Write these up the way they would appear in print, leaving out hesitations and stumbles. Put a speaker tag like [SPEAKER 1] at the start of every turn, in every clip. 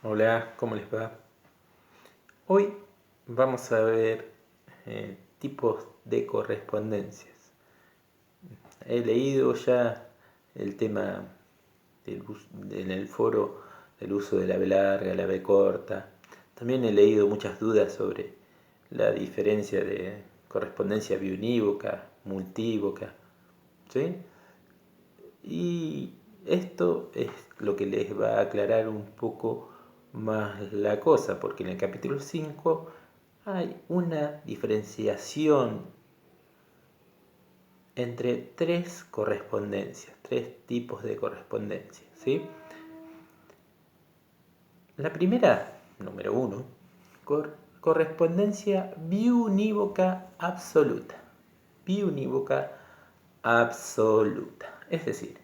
[SPEAKER 1] Hola, ¿cómo les va? Hoy vamos a ver tipos de correspondencias. He leído ya el tema en el foro del uso de la B larga, la B corta. También he leído muchas dudas sobre la diferencia de correspondencia biunívoca, multívoca, ¿sí? Y esto es lo que les va a aclarar un poco más la cosa, porque en el capítulo 5 hay una diferenciación entre tres correspondencias, tres tipos de correspondencia, ¿sí? La primera, número 1, correspondencia biunívoca absoluta. Biunívoca absoluta. Es decir,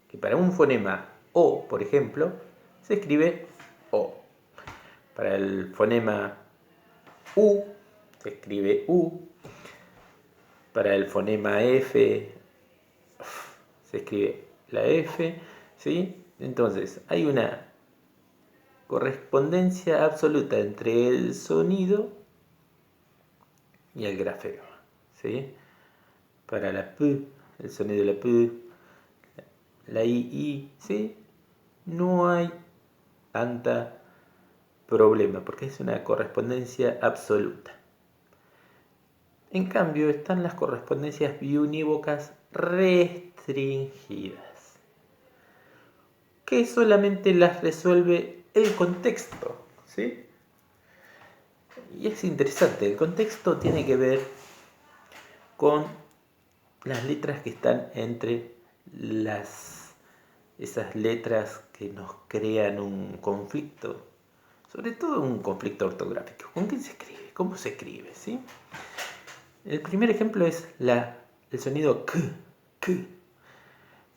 [SPEAKER 1] que para un fonema O, por ejemplo, se escribe O. Para el fonema U, se escribe U. Para el fonema F, se escribe la F. ¿Sí? Entonces, hay una correspondencia absoluta entre el sonido y el grafema. ¿Sí? Para la P, el sonido de la P, la I, ¿sí? No hay tanta problema porque es una correspondencia absoluta. En cambio están las correspondencias biunívocas restringidas, que solamente las resuelve el contexto, ¿sí? Y es interesante, el contexto tiene que ver con las letras que están entre esas letras que nos crean un conflicto, sobre todo un conflicto ortográfico. ¿Con qué se escribe? ¿Cómo se escribe? ¿Sí? El primer ejemplo es el sonido k,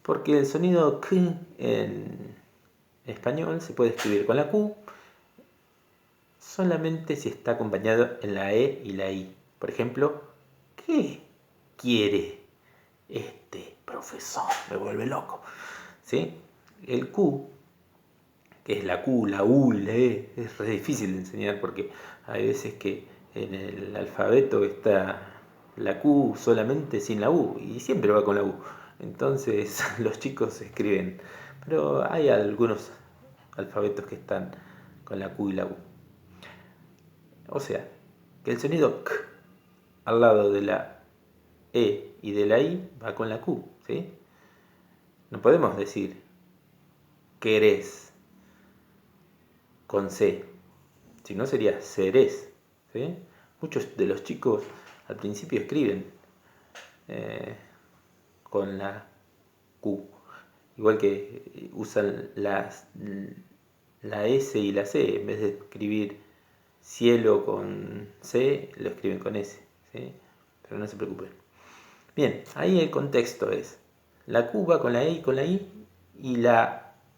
[SPEAKER 1] porque el sonido k en español se puede escribir con la q solamente si está acompañado en la e y la i. Por ejemplo, ¿qué quiere este profesor? Me vuelve loco. ¿Sí? El q, que es la q, la u y la e, es re difícil de enseñar porque hay veces que en el alfabeto está la Q solamente sin la U y siempre va con la U. Entonces los chicos escriben, pero hay algunos alfabetos que están con la Q y la U. O sea, que el sonido K al lado de la E y de la I va con la Q, ¿sí? No podemos decir querés con C, si no sería serés, ¿sí? Muchos de los chicos al principio escriben eh, con la Q, igual que usan la S y la C, en vez de escribir cielo con C, lo escriben con S, ¿sí? Pero no se preocupen. Bien, ahí el contexto es la Q va con la E y con la I, y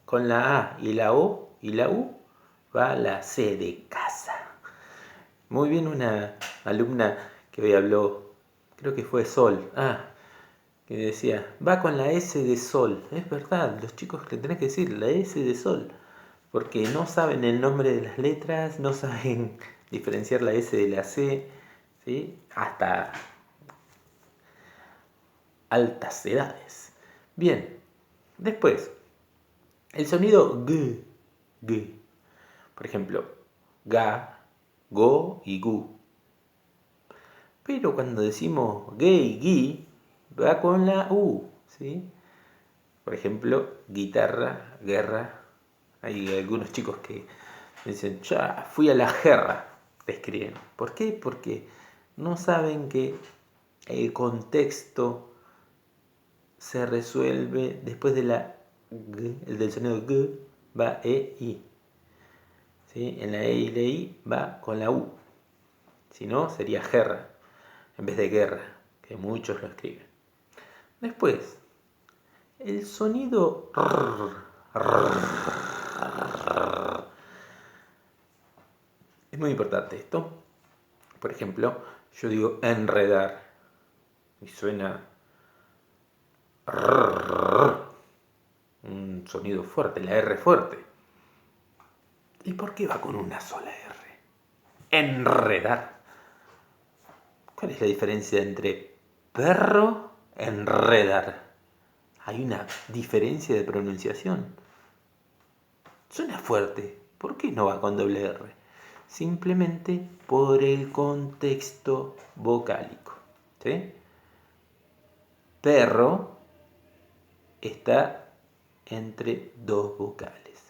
[SPEAKER 1] con la A y la O y la U va la C de casa. Muy bien, una alumna que hoy habló, creo que fue Sol, que decía, va con la S de sol. Es verdad, los chicos le tenés que decir la S de sol, porque no saben el nombre de las letras, no saben diferenciar la S de la C, ¿sí? Hasta altas edades. Bien, después, el sonido g. Por ejemplo, ga, go y gu. Pero cuando decimos ge y gui, va con la U, ¿sí? Por ejemplo, guitarra, guerra. Hay algunos chicos que dicen, ya fui a la guerra, te escriben. ¿Por qué? Porque no saben que el contexto se resuelve después de la g, el del sonido g, va e, i. ¿Sí? En la e y la i va con la u. Si no, sería guerra, en vez de guerra, que muchos lo escriben. Después, el sonido es muy importante esto. Por ejemplo, yo digo enredar y suena un sonido fuerte, la R fuerte. ¿Y por qué va con una sola R? Enredar. ¿Cuál es la diferencia entre perro, enredar? Hay una diferencia de pronunciación. Suena fuerte. ¿Por qué no va con doble R? Simplemente por el contexto vocálico. ¿Sí? Perro está entre dos vocales,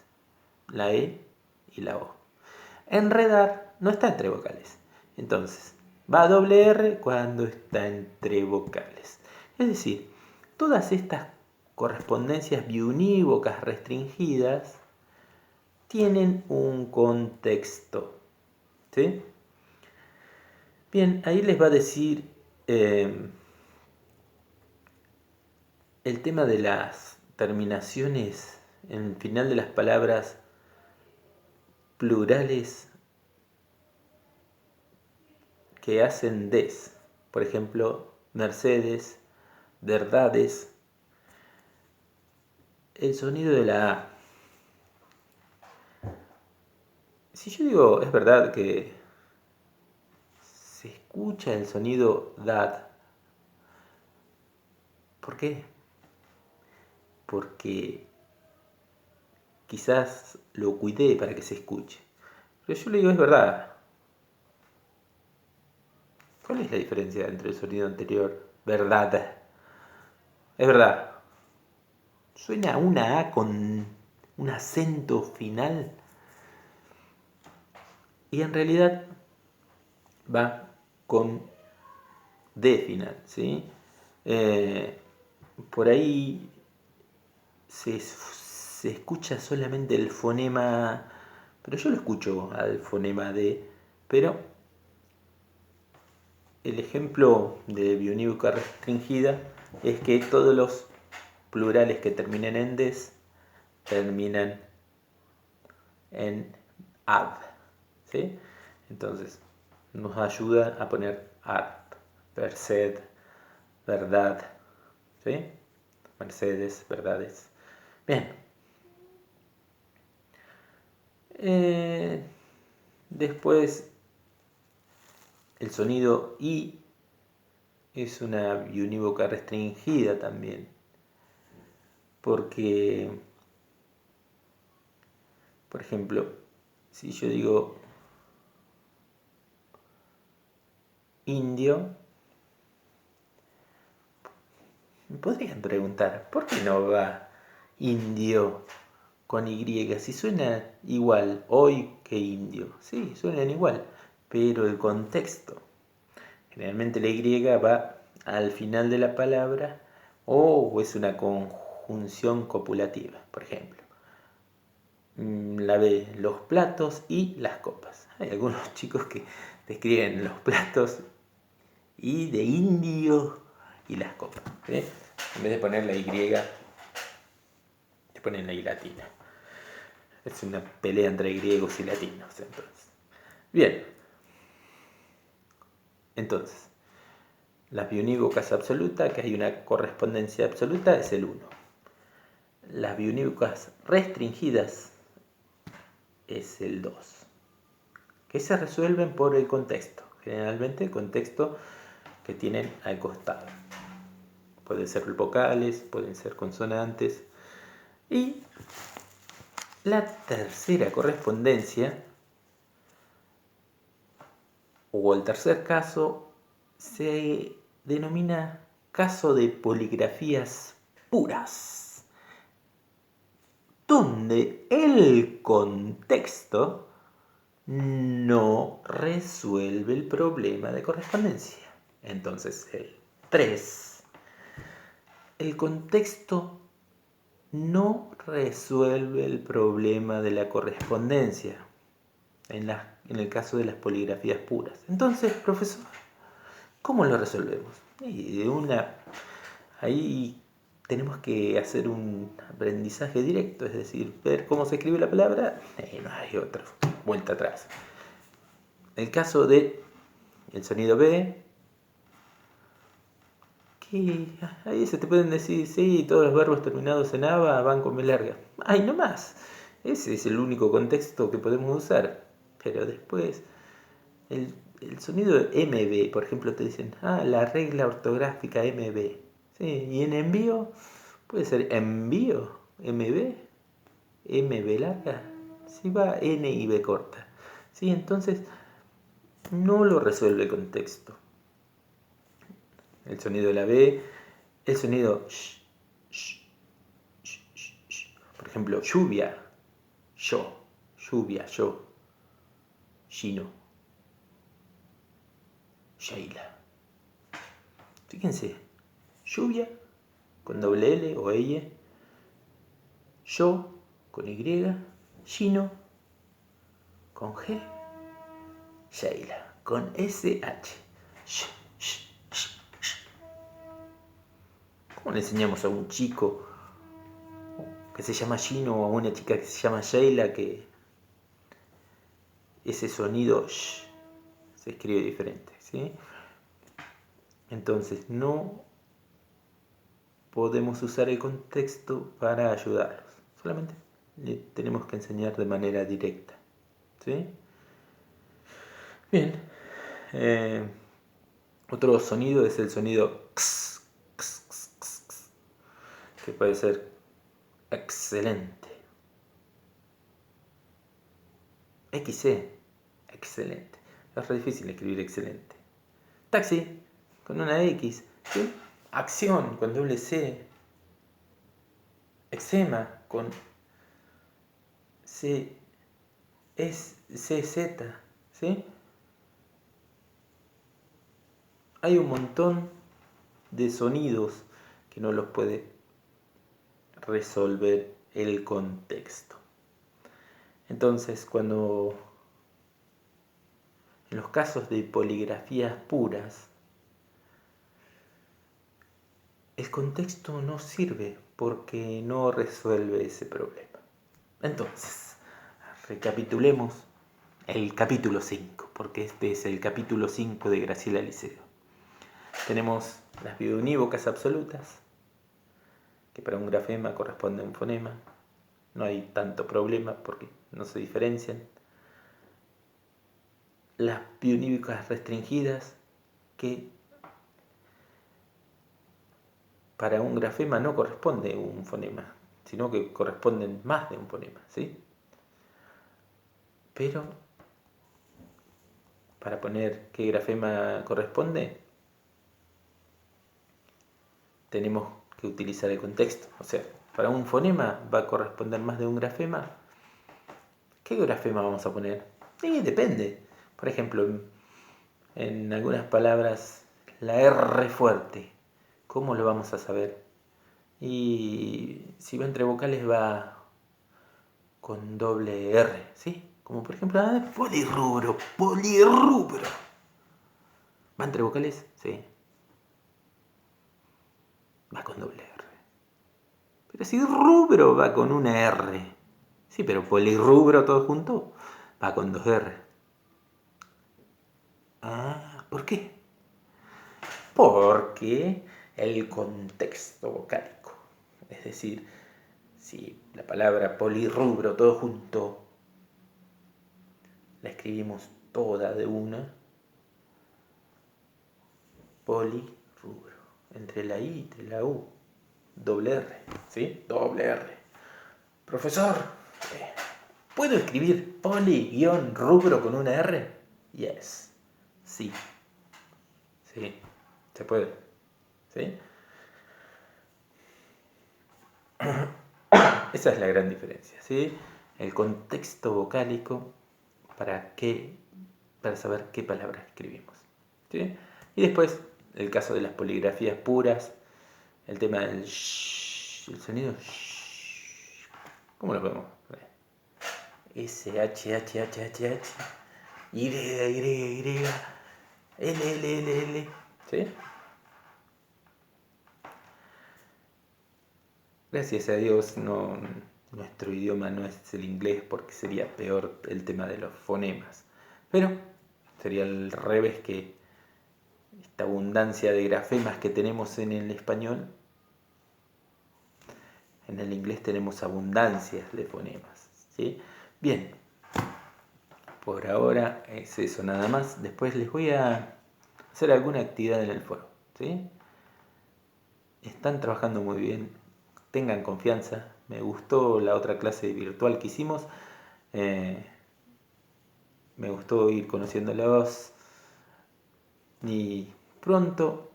[SPEAKER 1] la E y la O. Enredar no está entre vocales. Entonces, va a doble R cuando está entre vocales. Es decir, todas estas correspondencias biunívocas restringidas tienen un contexto. ¿Sí? Bien, ahí les va a decir el tema de las terminaciones en el final de las palabras plurales que hacen des. Por ejemplo, Mercedes, verdades. El sonido de la A. Si yo digo, es verdad que se escucha el sonido dad. ¿Por qué? Porque quizás lo cuidé para que se escuche. Pero yo le digo, es verdad. ¿Cuál es la diferencia entre el sonido anterior? Verdad. Es verdad. Suena una A con un acento final. Y en realidad va con D final, ¿sí? Por ahí se escucha solamente el fonema, pero yo lo escucho al fonema D, pero el ejemplo de bionívoca restringida es que todos los plurales que terminen en des terminan en ad, ¿sí? Entonces nos ayuda a poner ad, Merced, verdad, ¿sí? Mercedes, verdades. Bien. Después el sonido I es una biunívoca restringida también, porque, por ejemplo, si yo digo indio, me podrían preguntar, ¿por qué no va indio con Y? Si suena igual hoy que indio. Sí, suenan igual, pero el contexto. Generalmente la Y va al final de la palabra o es una conjunción copulativa, por ejemplo. La B, los platos y las copas. Hay algunos chicos que describen los platos y de indio y las copas. ¿Sí? En vez de poner la Y, te ponen la I latina. Es una pelea entre griegos y latinos. Entonces. Bien. Entonces, las biunívocas absolutas, que hay una correspondencia absoluta, es el 1. Las biunívocas restringidas es el 2. Que se resuelven por el contexto. Generalmente el contexto que tienen al costado. Pueden ser vocales, pueden ser consonantes. Y la tercera correspondencia, o el tercer caso, se denomina caso de poligrafías puras, donde el contexto no resuelve el problema de correspondencia. Entonces, el 3, el contexto no resuelve el problema de la correspondencia en el caso de las poligrafías puras. Entonces, profesor, ¿cómo lo resolvemos? Y ahí tenemos que hacer un aprendizaje directo, es decir, ver cómo se escribe la palabra, no hay otra vuelta atrás. El caso de el sonido B, que ahí se te pueden decir, sí, todos los verbos terminados en aba van con B larga. ¡Ay, no más! Ese es el único contexto que podemos usar. Pero después, el sonido MB, por ejemplo, te dicen, la regla ortográfica MB. ¿Sí? Y en envío, puede ser envío, MB, MB larga. Si va N y B corta. ¿Sí? Entonces, no lo resuelve el contexto. El sonido de la B, el sonido sh, sh, sh, sh, sh. Por ejemplo, lluvia, yo, lluvia, yo, Gino, Sheila. Fíjense, lluvia con doble L o ella, yo con Y, Gino con G, Sheila con SH. Sh, sh, sh, sh. ¿Cómo le enseñamos a un chico que se llama Gino o a una chica que se llama Sheila que ese sonido sh se escribe diferente? ¿Sí? Entonces no podemos usar el contexto para ayudarlos. Solamente le tenemos que enseñar de manera directa. ¿Sí? Bien. Otro sonido es el sonido x, x, x, x, x, que puede ser excelente. XC, excelente. Es re difícil escribir excelente. Taxi, con una X. ¿Sí? Acción, con doble C. Eczema, con C, es CZ. ¿Sí? Hay un montón de sonidos que no los puede resolver el contexto. Entonces, cuando en los casos de poligrafías puras, el contexto no sirve porque no resuelve ese problema. Entonces, recapitulemos el capítulo 5, porque este es el capítulo 5 de Graciela Liceo. Tenemos las biunívocas absolutas, que para un grafema corresponde a un fonema. No hay tanto problema porque no se diferencian. Las biunívocas restringidas, que para un grafema no corresponde un fonema, sino que corresponden más de un fonema, ¿sí? Pero para poner qué grafema corresponde, tenemos que utilizar el contexto. O sea, para un fonema va a corresponder más de un grafema. ¿Qué grafema vamos a poner? Depende. Por ejemplo, en algunas palabras, la R fuerte, ¿cómo lo vamos a saber? Y si va entre vocales va con doble R, ¿sí? Como por ejemplo, polirrubro, polirrubro. ¿Va entre vocales? Sí. Va con doble R. Pero si rubro va con una R. Sí, pero polirrubro todo junto va con dos R. ¿Por qué? Porque el contexto vocálico. Es decir, si la palabra polirrubro todo junto la escribimos toda de una, polirrubro. Entre la I y la U. Doble R. ¿Sí? Doble R. Profesor, ¿puedo escribir poli-rubro con una R? Yes. Sí. Sí. Se puede. ¿Sí? Esa es la gran diferencia, ¿sí? El contexto vocálico para saber qué palabras escribimos. ¿Sí? Y después, el caso de las poligrafías puras, el tema del sh, el sonido sh, ¿cómo lo vemos? S, H, H, H, H, H, Y, Y, Y, L, L, L, L, ¿sí? Gracias a Dios nuestro idioma no es el inglés porque sería peor el tema de los fonemas. Pero sería al revés, que esta abundancia de grafemas que tenemos en el español, en el inglés tenemos abundancias de fonemas. ¿sí? Bien, por ahora es eso nada más. Después les voy a hacer alguna actividad en el foro, ¿sí? Están trabajando muy bien, tengan confianza. Me gustó la otra clase virtual que hicimos. Eh, Me gustó ir conociéndolos y pronto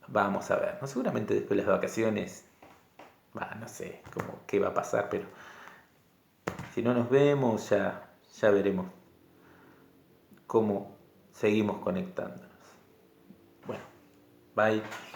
[SPEAKER 1] vamos a ver, ¿no? Seguramente después de las vacaciones, no sé cómo, qué va a pasar, pero si no nos vemos ya veremos cómo seguimos conectándonos. Bueno, bye.